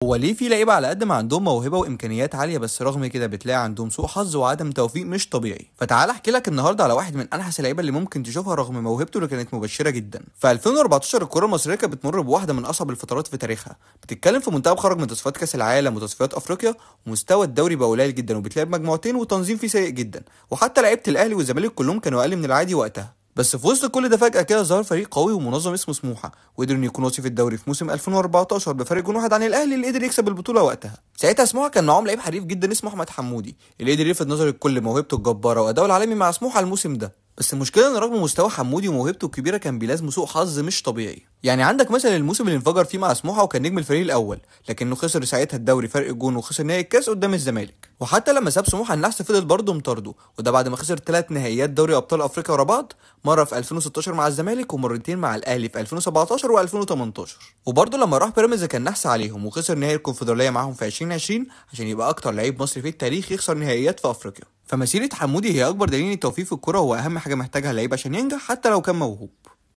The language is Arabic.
هو ليه في لعيبه على قد ما عندهم موهبه وامكانيات عاليه بس رغم كده بتلاقي عندهم سوء حظ وعدم توفيق مش طبيعي؟ فتعال احكي لك النهارده على واحد من انحس اللعيبه اللي ممكن تشوفها رغم موهبته اللي كانت مبشره جدا. في 2014 الكره المصريه كانت بتمر بواحده من اصعب الفترات في تاريخها. بتتكلم في منتخب خرج من تصفيات كاس العالم وتصفيات افريقيا، ومستوى الدوري بقى قليل جدا وبتلعب مجموعتين وتنظيم فيه سيء جدا، وحتى لعيبه الاهلي والزمالك كلهم كانوا اقل من العادي وقتها. بس في وسط كل ده فجأة كده ظهر فريق قوي ومنظم اسمه سموحة، وقدر انه يكون وصيف الدوري في موسم 2014 بفرق جون واحد عن الاهلي اللي قدر يكسب البطولة وقتها. ساعتها سموحة كان معاهم لعيب حريف جدا اسمه احمد حمودي، اللي قدر يلفت نظر الكل موهبته الجبارة واداؤه العالمي مع سموحة الموسم ده. بس المشكله ان رغم مستوى حمودي وموهبته الكبيره كان بيلازمه سوء حظ مش طبيعي. يعني عندك مثلا الموسم اللي انفجر فيه مع سموحه وكان نجم الفريق الاول، لكنه خسر ساعتها الدوري فرق جون وخسر نهائي الكاس قدام الزمالك. وحتى لما ساب سموحه النحس فضل برضه مطارده، وده بعد ما خسر 3 نهائيات دوري ابطال افريقيا ورا بعض، مره في 2016 مع الزمالك ومرتين مع الاهلي في 2017 و2018. وبرضه لما راح بيراميدز كان نحس عليهم وخسر نهائي الكونفدراليه معاهم في 2020 عشان يبقى اكتر لعيب مصري في التاريخ يخسر نهائيات في افريقيا. فمسيره حمودي هي اكبر دليل ان التوفيق في الكوره هو اهم حاجه محتاجها اللعيب عشان ينجح حتى لو كان موهوب.